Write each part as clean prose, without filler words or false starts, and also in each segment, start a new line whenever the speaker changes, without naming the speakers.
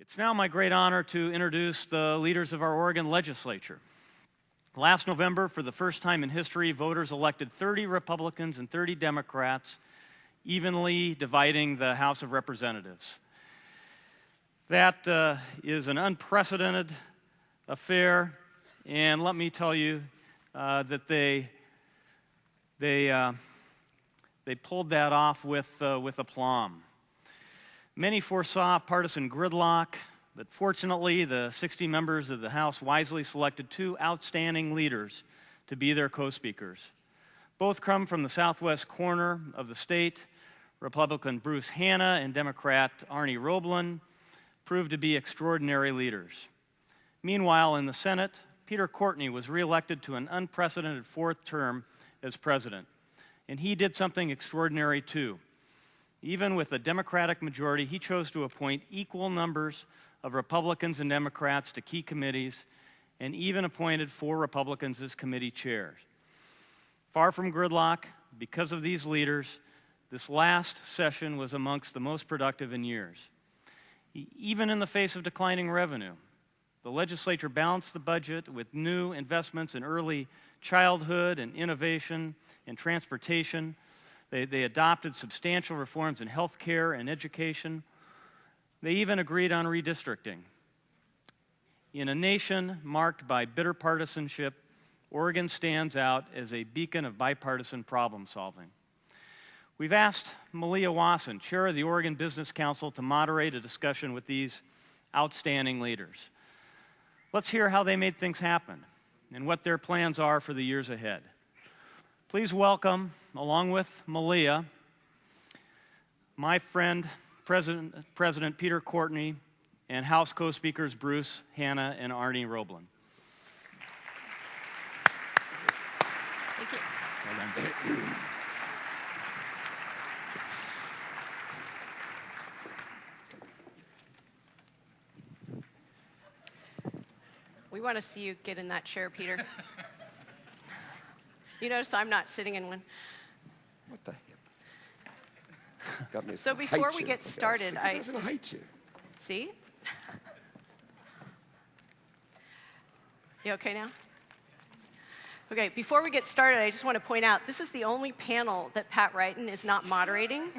It's now my great honor to introduce the leaders of our Oregon legislature. Last November, for the first time in history, voters elected 30 Republicans and 30 Democrats, evenly dividing the House of Representatives. That is an unprecedented affair, and let me tell you that they pulled that off with aplomb. Many foresaw partisan gridlock, but fortunately, the 60 members of the House wisely selected two outstanding leaders to be their co-speakers. Both come from the southwest corner of the state. Republican Bruce Hanna and Democrat Arnie Roblan proved to be extraordinary leaders. Meanwhile, in the Senate, Peter Courtney was reelected to an unprecedented fourth term as president, and he did something extraordinary too. Even with a Democratic majority, he chose to appoint equal numbers of Republicans and Democrats to key committees, and even appointed 4 Republicans as committee chairs. Far from gridlock, because of these leaders, this last session was amongst the most productive in years. Even in the face of declining revenue, the legislature balanced the budget with new investments in early childhood and innovation and transportation. They adopted substantial reforms in health care and education. They even agreed on redistricting. In a nation marked by bitter partisanship, Oregon stands out as a beacon of bipartisan problem solving. We've asked Malia Wasson, chair of the Oregon Business Council, to moderate a discussion with these outstanding leaders. Let's hear how they made things happen and what their plans are for the years ahead. Please welcome, along with Malia, my friend, President Peter Courtney, and House co-speakers Bruce, Hanna, and Arnie Roblan.
Thank you.
Well done.
We want to see you get in that chair, Peter. You notice I'm not sitting in one.
What the heck? Got me
So
some
before
height
we
you.
get started,
It
I
doesn't
just,
height you.
see? You okay now? Okay, before we get started, I just want to point out, this is the only panel that Pat Wrighton is not moderating.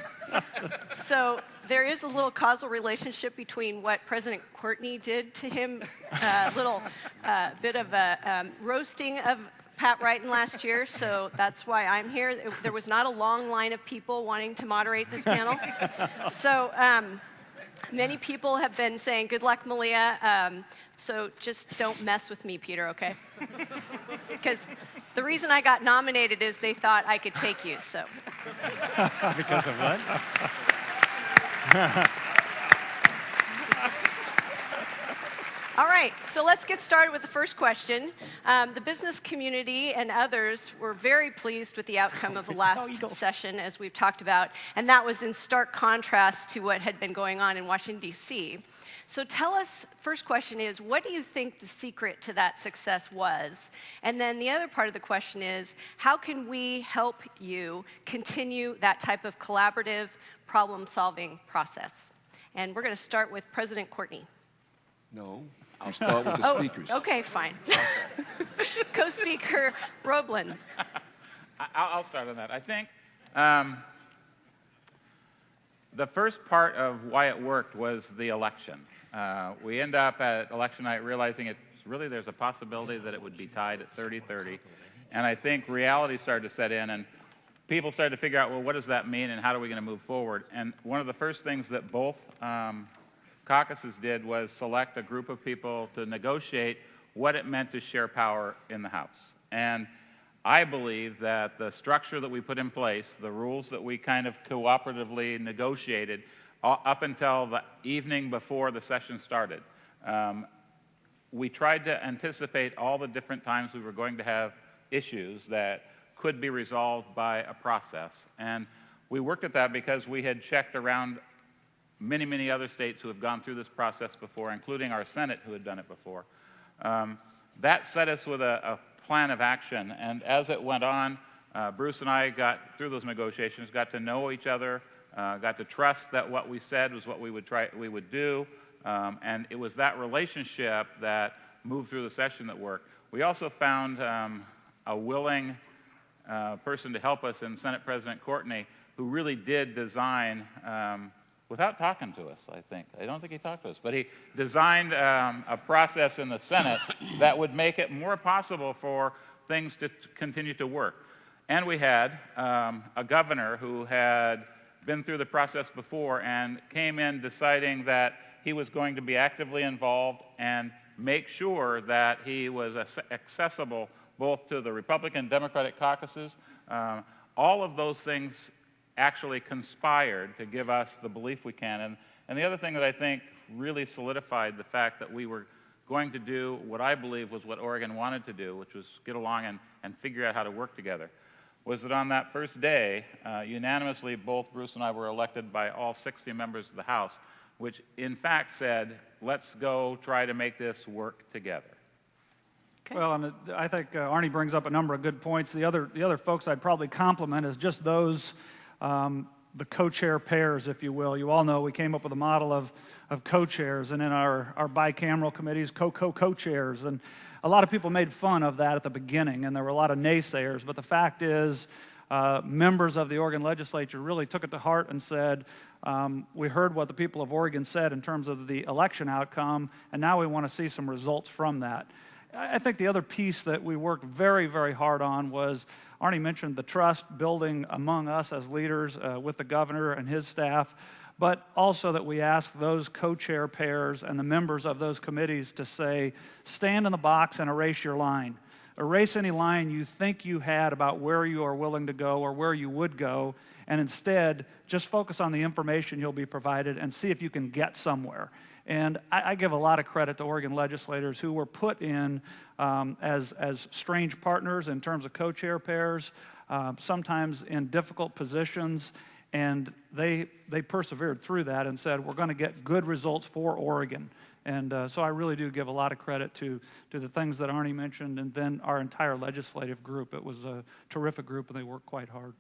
So there is a little causal relationship between what President Courtney did to him, a little bit of a roasting of Pat Wrighton last year, so that's why I'm here. There was not a long line of people wanting to moderate this panel. So many people have been saying, good luck, Malia, so just don't mess with me, Peter, okay? Because the reason I got nominated is they thought I could take you, so.
Because of what?
All right, so let's get started with the first question. The business community and others were very pleased with the outcome of the last session, as we've talked about, and that was in stark contrast to what had been going on in Washington, D.C. So tell us, first question is, what do you think the secret to that success was? And then the other part of the question is, how can we help you continue that type of collaborative problem-solving process? And we're going to start with President Courtney.
No, I'll start with the speakers.
Okay, fine. Co-speaker Roblan.
I'll start on that. I think the first part of why it worked was the election. We end up at election night realizing there's a possibility that it would be tied at 30-30. And I think reality started to set in, and people started to figure out, well, what does that mean, and how are we going to move forward? And one of the first things that both caucuses did was select a group of people to negotiate what it meant to share power in the House. And I believe that the structure that we put in place, the rules that we kind of cooperatively negotiated up until the evening before the session started, we tried to anticipate all the different times we were going to have issues that could be resolved by a process. And we worked at that because we had checked around many, many other states who have gone through this process before, including our Senate who had done it before. That set us with a plan of action, and as it went on, Bruce and I got through those negotiations, got to know each other, got to trust that what we said was what we would do, And it was that relationship that moved through the session that worked. We also found a willing person to help us in Senate President Courtney, who really did design, without talking to us, I think. I don't think he talked to us, but he designed a process in the Senate that would make it more possible for things to continue to work. And we had a governor who had been through the process before and came in deciding that he was going to be actively involved and make sure that he was accessible both to the Republican and Democratic caucuses. All of those things actually conspired to give us the belief we can. And the other thing that I think really solidified the fact that we were going to do what I believe was what Oregon wanted to do, which was get along and figure out how to work together, was that on that first day, unanimously, both Bruce and I were elected by all 60 members of the House, which in fact said, let's go try to make this work together.
Okay.
Well, and I think Arnie brings up a number of good points. The other folks I'd probably compliment is just those, the co-chair pairs, if you will. You all know we came up with a model of co-chairs, and in our bicameral committees, co-chairs. And a lot of people made fun of that at the beginning, and there were a lot of naysayers. But the fact is, members of the Oregon legislature really took it to heart and said, we heard what the people of Oregon said in terms of the election outcome, and now we want to see some results from that. I think the other piece that we worked very, very hard on was, Arnie mentioned the trust building among us as leaders with the governor and his staff, but also that we ask those co-chair pairs and the members of those committees to say, stand in the box and erase your line. Erase any line you think you had about where you are willing to go or where you would go, and instead just focus on the information you'll be provided and see if you can get somewhere. And I give a lot of credit to Oregon legislators who were put in as strange partners in terms of co-chair pairs, sometimes in difficult positions, and they persevered through that and said, we're going to get good results for Oregon. And so I really do give a lot of credit to the things that Arnie mentioned, and then our entire legislative group. It was a terrific group, and they worked quite hard.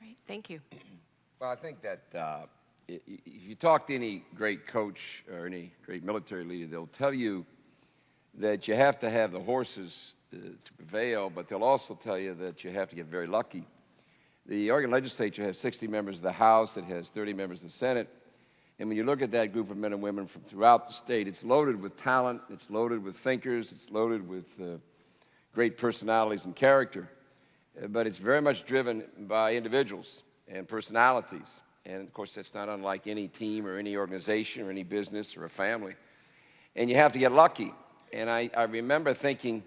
Great, thank you.
Well, I think that if you talk to any great coach or any great military leader, they'll tell you that you have to have the horses to prevail, but they'll also tell you that you have to get very lucky. The Oregon legislature has 60 members of the House. It has 30 members of the Senate. And when you look at that group of men and women from throughout the state, it's loaded with talent, it's loaded with thinkers, it's loaded with great personalities and character. But it's very much driven by individuals and personalities. And, of course, that's not unlike any team or any organization or any business or a family. And you have to get lucky. And I remember thinking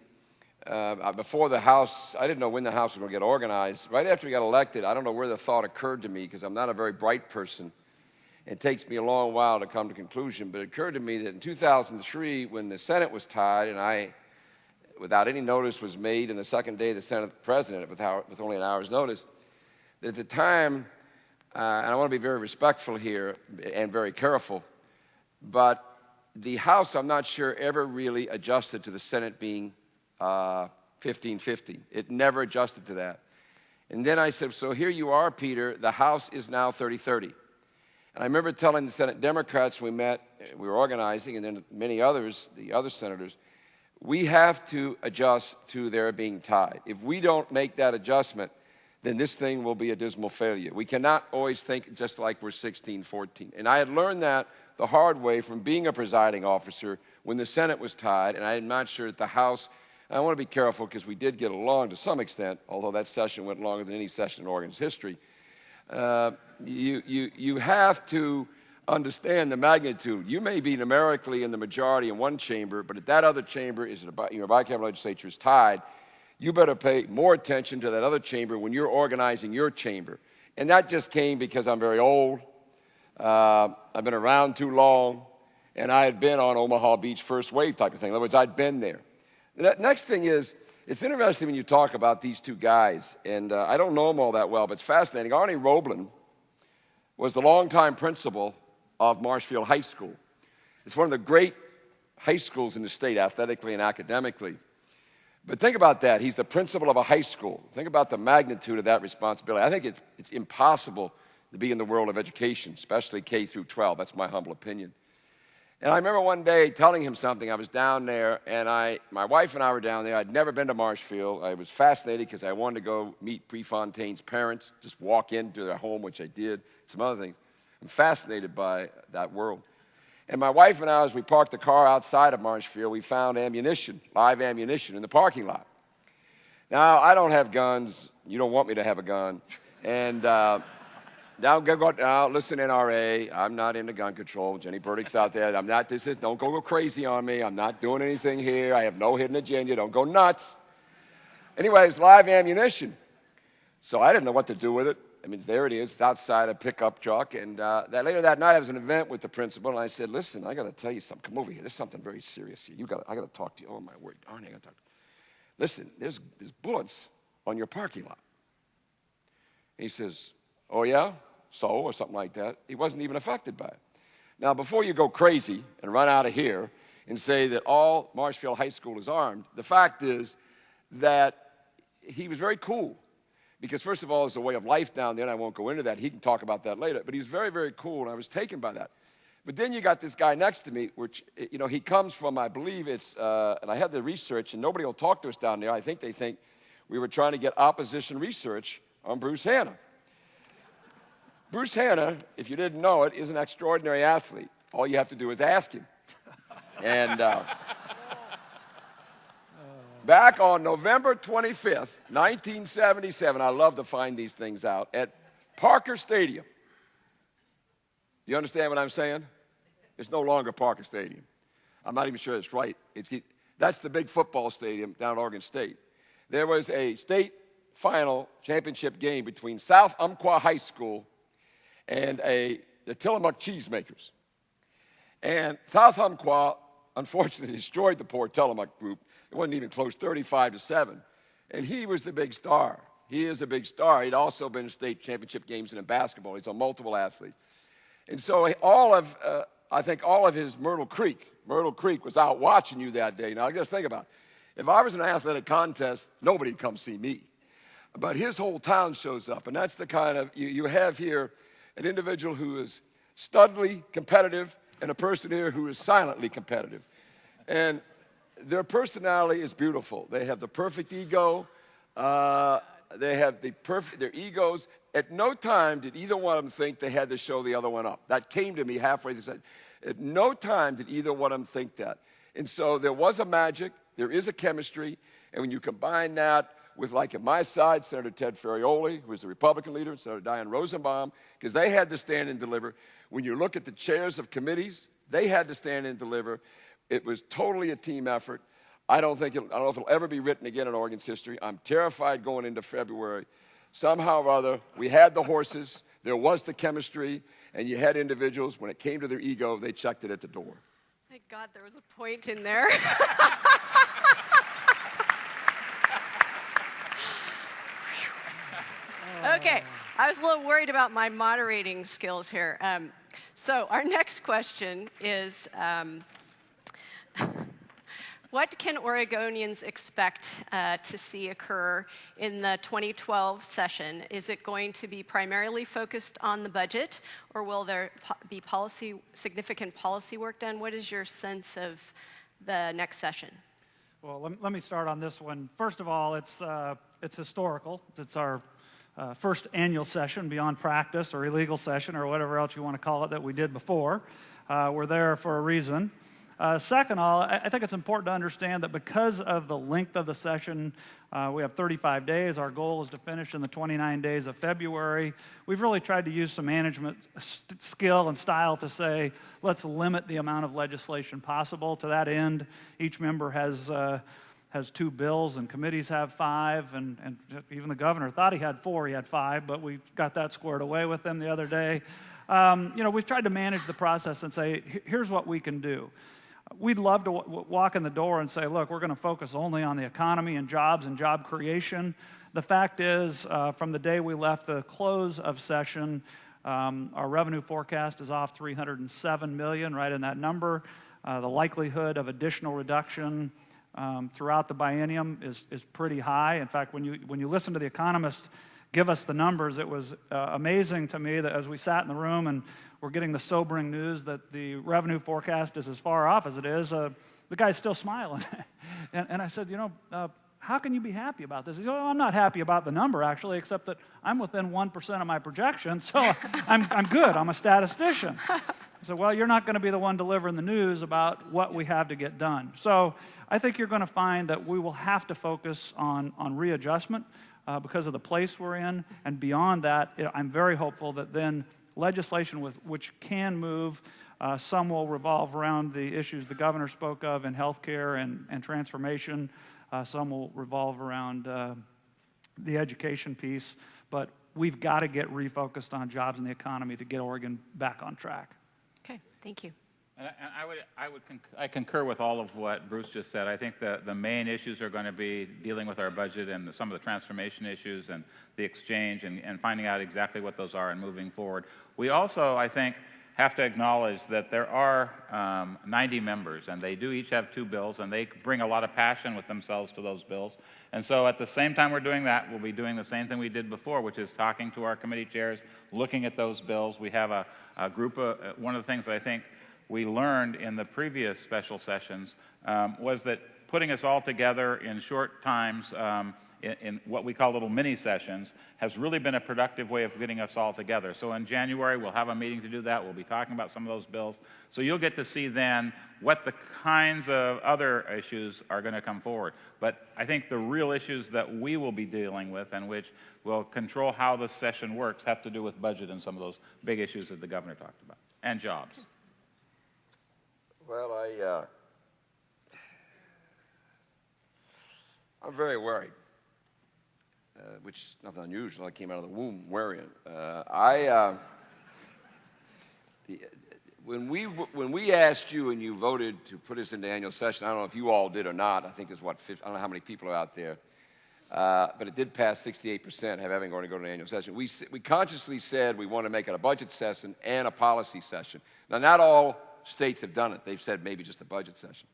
before the House, I didn't know when the House was going to get organized. Right after we got elected, I don't know where the thought occurred to me, because I'm not a very bright person. It takes me a long while to come to conclusion. But it occurred to me that in 2003, when the Senate was tied, and I, without any notice, was made in the second day of the Senate president with only an hour's notice, that at the time, and I want to be very respectful here and very careful, but the House, I'm not sure, ever really adjusted to the Senate being 15-50. It never adjusted to that. And then I said, so here you are, Peter, the House is now 30-30. And I remember telling the Senate Democrats we met, we were organizing, and then many others, the other senators, we have to adjust to their being tied. If we don't make that adjustment, then this thing will be a dismal failure. We cannot always think just like we're 16-14. And I had learned that the hard way from being a presiding officer when the Senate was tied, and I'm not sure that the House, I want to be careful because we did get along to some extent, although that session went longer than any session in Oregon's history. You have to understand the magnitude. You may be numerically in the majority in one chamber, but if that other chamber is, your bicameral legislature is tied, you better pay more attention to that other chamber when you're organizing your chamber. And that just came because I'm very old. I've been around too long, and I had been on Omaha Beach first wave type of thing. In other words, I'd been there. The next thing is, it's interesting when you talk about these two guys, and I don't know them all that well, but it's fascinating. Arnie Roblan was the longtime principal of Marshfield High School. It's one of the great high schools in the state, athletically and academically. But think about that. He's the principal of a high school. Think about the magnitude of that responsibility. I think it's impossible to be in the world of education, especially K through 12. That's my humble opinion. And I remember one day telling him something. I was down there, and my wife and I were down there. I'd never been to Marshfield. I was fascinated because I wanted to go meet Prefontaine's parents, just walk into their home, which I did, some other things. I'm fascinated by that world. And my wife and I, as we parked the car outside of Marshfield, we found ammunition, live ammunition in the parking lot. Now, I don't have guns. You don't want me to have a gun. And now, listen, NRA, I'm not into gun control. Jenny Burdick's out there. Don't go crazy on me. I'm not doing anything here. I have no hidden agenda. Don't go nuts. Anyways, live ammunition. So I didn't know what to do with it. I mean, there it is. It's outside a pickup truck. And later that night, I was at an event with the principal, and I said, listen, I got to tell you something. Come over here. There's something very serious here. I got to talk to you. Oh, my word. Arnie, I got to talk to you. Listen, there's bullets on your parking lot. And he says, oh, yeah? So, or something like that. He wasn't even affected by it. Now, before you go crazy and run out of here and say that all Marshfield High School is armed, the fact is that he was very cool. Because, first of all, it's a way of life down there, and I won't go into that. He can talk about that later. But he's very, very cool, and I was taken by that. But then you got this guy next to me, which, he comes from, I believe it's, and I had the research, and nobody will talk to us down there. I think they think we were trying to get opposition research on Bruce Hanna. Bruce Hanna, if you didn't know it, is an extraordinary athlete. All you have to do is ask him. And back on November 25th, 1977, I love to find these things out, at Parker Stadium. You understand what I'm saying? It's no longer Parker Stadium. I'm not even sure it's right. That's the big football stadium down at Oregon State. There was a state final championship game between South Umpqua High School and the Tillamook Cheesemakers. And South Umpqua, unfortunately, destroyed the poor Tillamook group. It wasn't even close, 35-7. And he was the big star. He is a big star. He'd also been in state championship games in basketball. He's a multiple athlete. And so I think all of his Myrtle Creek was out watching you that day. Now, just think about it. If I was in an athletic contest, nobody'd come see me. But his whole town shows up, and that's the kind of, you have here an individual who is studly competitive and a person here who is silently competitive. And their personality is beautiful. They have the perfect ego. They have their egos. At no time did either one of them think they had to show the other one up. That came to me halfway. They said, at no time did either one of them think that. And so there was a magic. There is a chemistry. And when you combine that with, like at my side, Senator Ted Ferrioli, who was the Republican leader, and Senator Diane Rosenbaum, because they had to stand and deliver. When you look at the chairs of committees, they had to stand and deliver. It was totally a team effort. I don't know if it'll ever be written again in Oregon's history. I'm terrified going into February. Somehow or other, we had the horses, there was the chemistry, and you had individuals, when it came to their ego, they checked it at the door.
Thank God there was a point in there. Okay, I was a little worried about my moderating skills here. So our next question is, what can Oregonians expect to see occur in the 2012 session? Is it going to be primarily focused on the budget, or will there be significant policy work done? What is your sense of the next session?
Well, let me start on this one. First of all, it's historical. It's our first annual session beyond practice or illegal session or whatever else you want to call it that we did before. We're there for a reason. Second of all, I think it's important to understand that because of the length of the session, we have 35 days. Our goal is to finish in the 29 days of February. We've really tried to use some management skill and style to say, let's limit the amount of legislation possible. To that end, each member has 2 bills, and committees have 5, and even the governor thought he had 4, he had 5, but we got that squared away with him the other day. We've tried to manage the process and say, here's what we can do. We'd love to walk in the door and say, look, we're going to focus only on the economy and job creation. The fact is, from the day we left the close of session, our revenue forecast is off $307 million, right in that number. The likelihood of additional reduction throughout the biennium is pretty high. In fact, when you listen to the economists give us the numbers. It was amazing to me that as we sat in the room and we're getting the sobering news that the revenue forecast is as far off as it is, the guy's still smiling. and I said, how can you be happy about this? He said, I'm not happy about the number, actually, except that I'm within 1% of my projection, so I'm good. I'm a statistician. I said, well, you're not going to be the one delivering the news about what we have to get done. So I think you're going to find that we will have to focus on readjustment because of the place we're in. And beyond that, I'm very hopeful that then legislation which can move, some will revolve around the issues the governor spoke of in healthcare and transformation. Some will revolve around the education piece. But we've got to get refocused on jobs and the economy to get Oregon back on track.
Okay, thank you.
And I concur with all of what Bruce just said. I think the main issues are going to be dealing with our budget and some of the transformation issues and the exchange and finding out exactly what those are and moving forward. We also, I think, have to acknowledge that there are 90 members, and they do each have 2 bills, and they bring a lot of passion with themselves to those bills. And so at the same time we're doing that, we'll be doing the same thing we did before, which is talking to our committee chairs, looking at those bills. We have a group of, one of the things that I think we learned in the previous special sessions was that putting us all together in short times in what we call little mini sessions has really been a productive way of getting us all together. So in January, we'll have a meeting to do that. We'll be talking about some of those bills. So you'll get to see then what the kinds of other issues are going to come forward. But I think the real issues that we will be dealing with and which will control how the session works have to do with budget and some of those big issues that the governor talked about, and jobs.
Well, I'm very worried, which is nothing unusual. I came out of the womb worrying. When we asked you and you voted to put us into annual session, I don't know if you all did or not. I think there's what, 50, I don't know how many people are out there, but it did pass 68%. Having going to go to an annual session, we consciously said we want to make it a budget session and a policy session. Now, not all states have done it. They've said maybe just a budget session.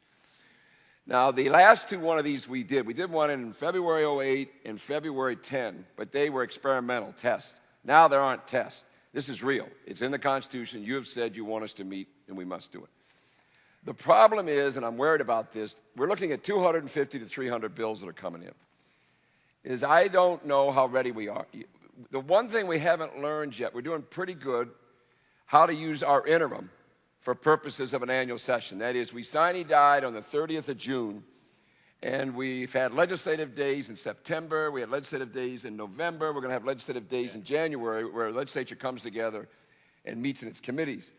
Now, the last two one of these we did. We did one in February 08 and February 10, but they were experimental tests. Now there aren't tests. This is real. It's in the Constitution. You have said you want us to meet, and we must do it. The problem is, and I'm worried about this, we're looking at 250 to 300 bills that are coming in, is I don't know how ready we are. The one thing we haven't learned yet, we're doing pretty good, how to use our interim for purposes of an annual session. That is, we sine died on the 30th of June, and we've had legislative days in September, we had legislative days in November, we're going to have legislative days in January where the legislature comes together and meets in its committees.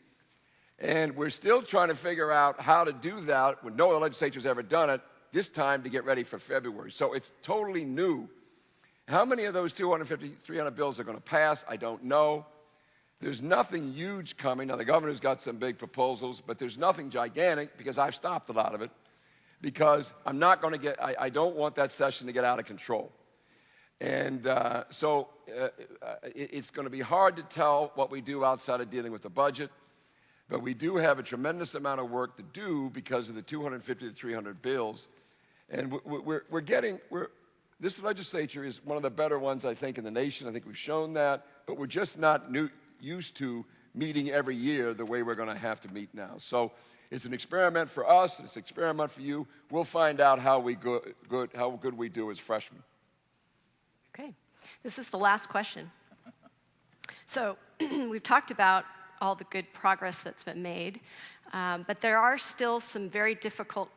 And we're still trying to figure out how to do that when no other legislature's ever done it, this time to get ready for February. So it's totally new. How many of those 250, 300 bills are going to pass? I don't know. There's nothing huge coming. Now, the governor's got some big proposals, but there's nothing gigantic because I've stopped a lot of it because I'm not going to get, I don't want that session to get out of control. And so it's going to be hard to tell what we do outside of dealing with the budget, but we do have a tremendous amount of work to do because of the 250 to 300 bills. And this legislature is one of the better ones, I think, in the nation. I think we've shown that, but we're just not used to meeting every year the way we're going to have to meet now. So it's an experiment for us. It's an experiment for you. We'll find out how good we do as freshmen.
Okay. This is the last question. So we've talked about all the good progress that's been made, but there are still some very difficult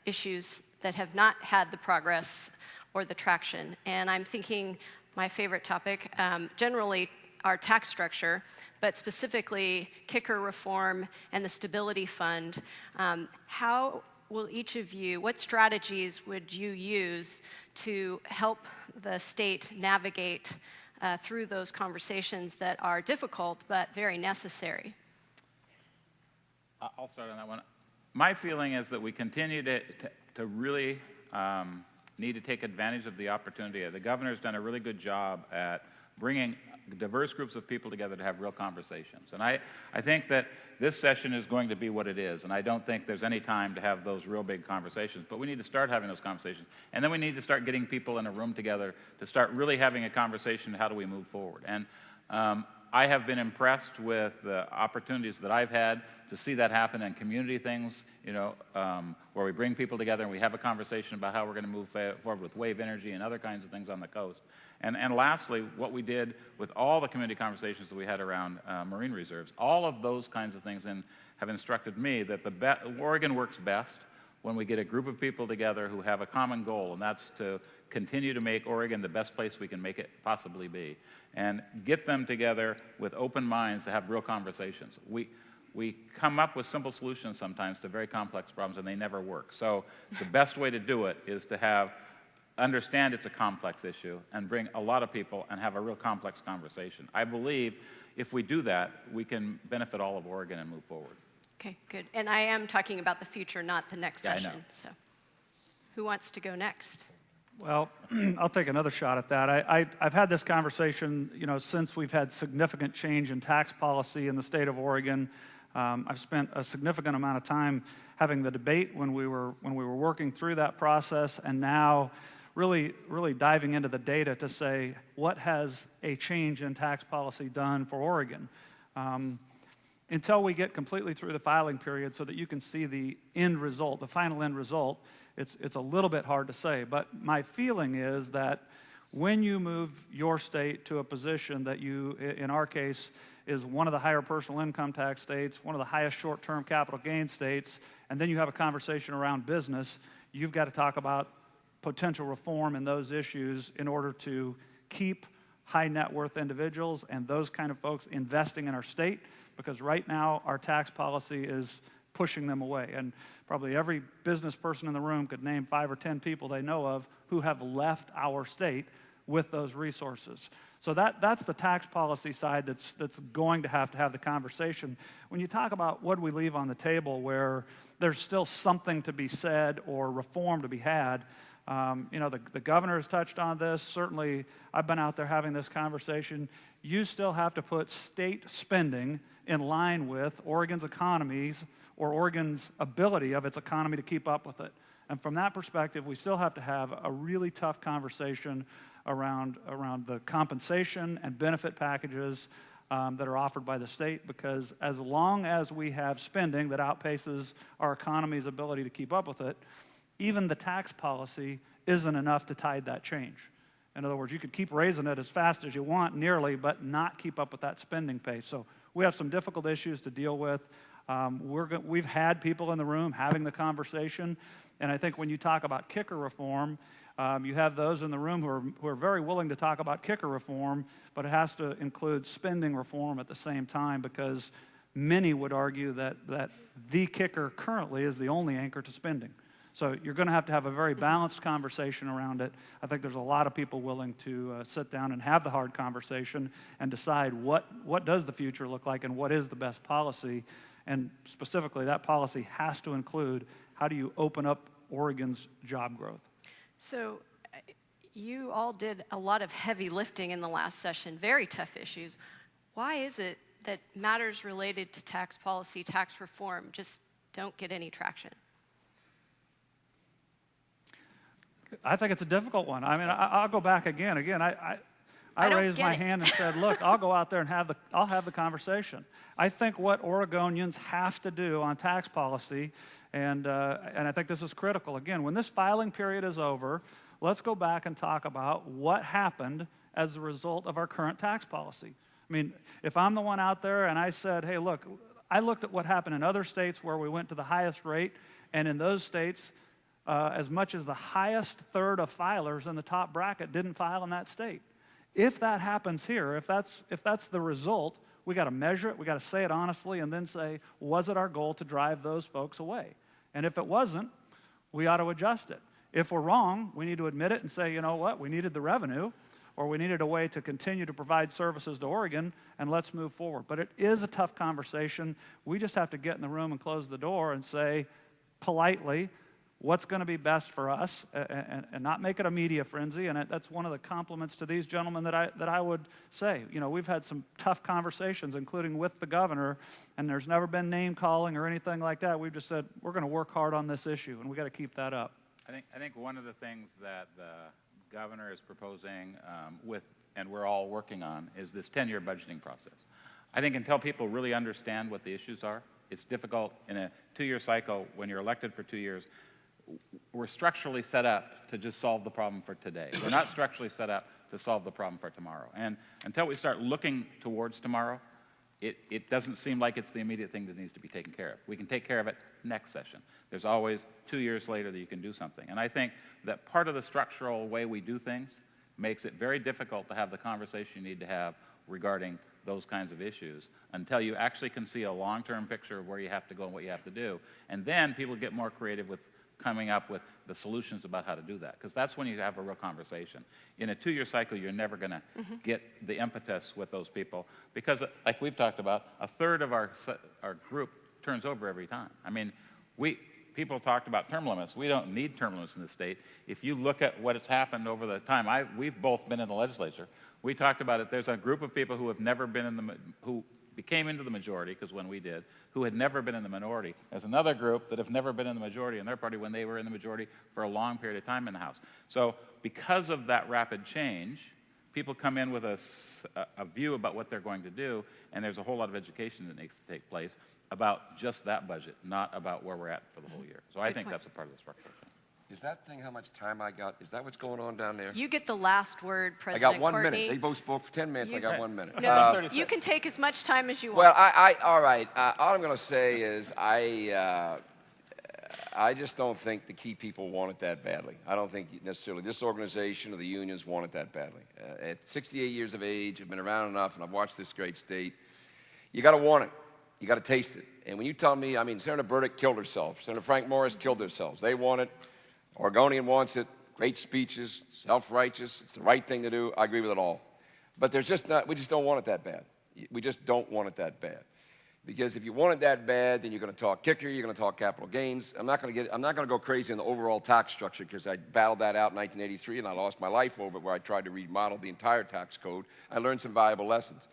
issues that have not had the progress or the traction. And I'm thinking my favorite topic, generally our tax structure, but specifically kicker reform and the stability fund. How will each of you, what strategies would you use to help the state navigate through those conversations that are difficult but very necessary?
I'll start on that one. My feeling is that we continue to really need to take advantage of the opportunity. The governor's done a really good job at bringing diverse groups of people together to have real conversations. And I think that this session is going to be what it is, and I don't think there's any time to have those real big conversations, but we need to start having those conversations. And then we need to start getting people in a room together to start really having a conversation, how do we move forward? And I have been impressed with the opportunities that I've had to see that happen in community things, where we bring people together and we have a conversation about how we're going to move forward with wave energy and other kinds of things on the coast. And lastly, what we did with all the community conversations that we had around marine reserves, all of those kinds of things have instructed me that Oregon works best when we get a group of people together who have a common goal, and that's to continue to make Oregon the best place we can make it possibly be, and get them together with open minds to have real conversations. We come up with simple solutions sometimes to very complex problems, and they never work. So the best way to do it is to understand it's a complex issue and bring a lot of people and have a real complex conversation. I believe if we do that, we can benefit all of Oregon and move forward.
Okay, good. And I am talking about the future, not the next
Yeah, I
session.
know.
So who wants to go next?
Well, I'll take another shot at that. I've had this conversation, since we've had significant change in tax policy in the state of Oregon. I've spent a significant amount of time having the debate when we were working through that process, and now really diving into the data to say, what has a change in tax policy done for Oregon? Until we get completely through the filing period so that you can see the end result, the final end result, it's a little bit hard to say. But my feeling is that when you move your state to a position that you, in our case, is one of the higher personal income tax states, one of the highest short-term capital gain states, and then you have a conversation around business, you've got to talk about potential reform in those issues in order to keep high net worth individuals and those kind of folks investing in our state, because right now our tax policy is pushing them away. And probably every business person in the room could name 5 or 10 people they know of who have left our state with those resources. So that's the tax policy side that's going to have the conversation. When you talk about what do we leave on the table where there's still something to be said or reform to be had, the governor has touched on this. Certainly, I've been out there having this conversation. You still have to put state spending in line with Oregon's economies or Oregon's ability of its economy to keep up with it. And from that perspective, we still have to have a really tough conversation around the compensation and benefit packages that are offered by the state, because as long as we have spending that outpaces our economy's ability to keep up with it, even the tax policy isn't enough to tide that change. In other words, you could keep raising it as fast as you want, nearly, but not keep up with that spending pace. So we have some difficult issues to deal with. We've had people in the room having the conversation, and I think when you talk about kicker reform, you have those in the room who are very willing to talk about kicker reform, but it has to include spending reform at the same time, because many would argue that the kicker currently is the only anchor to spending. So you're going to have a very balanced conversation around it. I think there's a lot of people willing to sit down and have the hard conversation and decide what does the future look like and what is the best policy. And specifically, that policy has to include how do you open up Oregon's job growth.
So you all did a lot of heavy lifting in the last session, very tough issues. Why is it that matters related to tax policy, tax reform, just don't get any traction?
I think it's a difficult one. I mean, I'll go back again. I raised my hand and said, look, I'll go out there and I'll have the conversation. I think what Oregonians have to do on tax policy, and I think this is critical. Again, when this filing period is over, let's go back and talk about what happened as a result of our current tax policy. I mean, if I'm the one out there and I said, hey, look, I looked at what happened in other states where we went to the highest rate, and in those states, as much as the highest third of filers in the top bracket didn't file in that state. If that happens here, if that's the result, we got to measure it, we got to say it honestly, and then say, was it our goal to drive those folks away? And if it wasn't, we ought to adjust it. If we're wrong, we need to admit it and say, you know what, we needed the revenue, or we needed a way to continue to provide services to Oregon, and let's move forward. But it is a tough conversation. We just have to get in the room and close the door and say politely, what's going to be best for us and not make it a media frenzy. And that's one of the compliments to these gentlemen that I would say. You know, we've had some tough conversations, including with the governor, and there's never been name calling or anything like that. We've just said we're going to work hard on this issue, and we got to keep that up.
I think one of the things that the governor is proposing and we're all working on is this 10-year budgeting process. I think until people really understand what the issues are, it's difficult in a 2-year cycle when you're elected for 2 years. We're structurally set up to just solve the problem for today. We're not structurally set up to solve the problem for tomorrow. And until we start looking towards tomorrow, it doesn't seem like it's the immediate thing that needs to be taken care of. We can take care of it next session. There's always 2 years later that you can do something. And I think that part of the structural way we do things makes it very difficult to have the conversation you need to have regarding those kinds of issues until you actually can see a long-term picture of where you have to go and what you have to do. And then people get more creative with coming up with the solutions about how to do that, because that's when you have a real conversation. In a 2-year cycle, you're never going to get the impetus with those people, because like we've talked about, a third of our group turns over every time. I mean, people talked about term limits. We don't need term limits in the state. If you look at what has happened over the time, we've both been in the legislature. We talked about it. There's a group of people who have never been who became into the majority, because when we did, who had never been in the minority. There's another group that have never been in the majority in their party when they were in the majority for a long period of time in the House. So because of that rapid change, people come in with a view about what they're going to do, and there's a whole lot of education that needs to take place about just that budget, not about where we're at for the whole year. So I think that's a part of the structure.
Is that thing how much time I got? Is that what's going on down there?
You get the last word,
I
President
got 1
Courtney.
minute. They both spoke for 10 minutes. I got 1 minute.
No, you can take as much time as you
Well,
want.
all right. All I'm going to say is I just don't think the key people want it that badly. I don't think necessarily this organization or the unions want it that badly. At 68 years of age, I've been around enough, and I've watched this great state. You got to want it. You got to taste it. And when you tell me, I mean, Senator Burdick killed herself. Senator Frank Morris killed themselves. They want it. Oregonian wants it. Great speeches, self-righteous. It's the right thing to do. I agree with it all. But we just don't want it that bad. We just don't want it that bad. Because if you want it that bad, then you're going to talk kicker, you're going to talk capital gains. I'm not going to go crazy in the overall tax structure, because I battled that out in 1983 and I lost my life over it, where I tried to remodel the entire tax code. I learned some valuable lessons.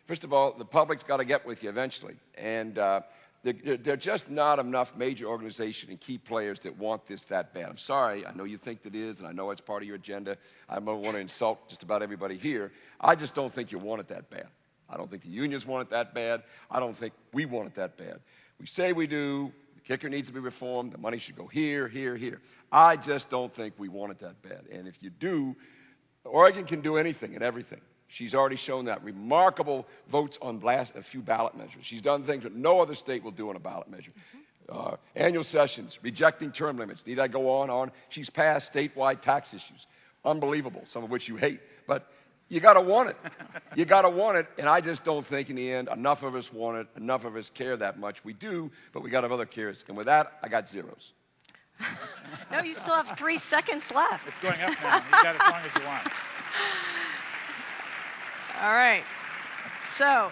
First of all, the public's got to get with you eventually. And there are just not enough major organizations and key players that want this that bad. I'm sorry. I know you think that is, and I know it's part of your agenda. I don't want to insult just about everybody here. I just don't think you want it that bad. I don't think the unions want it that bad. I don't think we want it that bad. We say we do. The kicker needs to be reformed. The money should go here, here, here. I just don't think we want it that bad. And if you do, Oregon can do anything and everything. She's already shown that. Remarkable votes on a few ballot measures. She's done things that no other state will do on a ballot measure. Annual sessions, rejecting term limits. Need I go on? She's passed statewide tax issues. Unbelievable, some of which you hate. But you got to want it. You got to want it, and I just don't think in the end enough of us want it, enough of us care that much. We do, but we got to have other cares. And with that, I got zeros.
No, you still have 3 seconds left.
It's going up now. You got as long as you want.
All right. So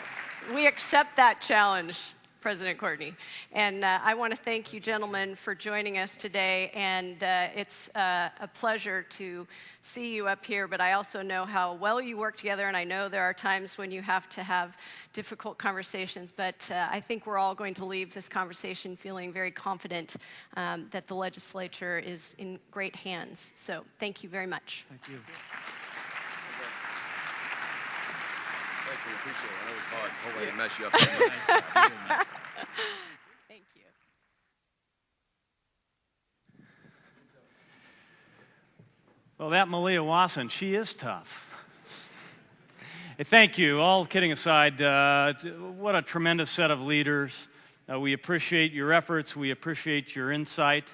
we accept that challenge, President Courtney. And I want to thank you, gentlemen, for joining us today. And it's a pleasure to see you up here. But I also know how well you work together. And I know there are times when you have to have difficult conversations. But I think we're all going to leave this conversation feeling very confident that the legislature is in great hands. So thank you very much.
Thank you.
Thank you. Appreciate it. I know it's hard. Hope I didn't mess you up.
Thank you.
Well, that Malia Wasson, she is tough. Hey, thank you. All kidding aside, what a tremendous set of leaders. We appreciate your efforts. We appreciate your insight.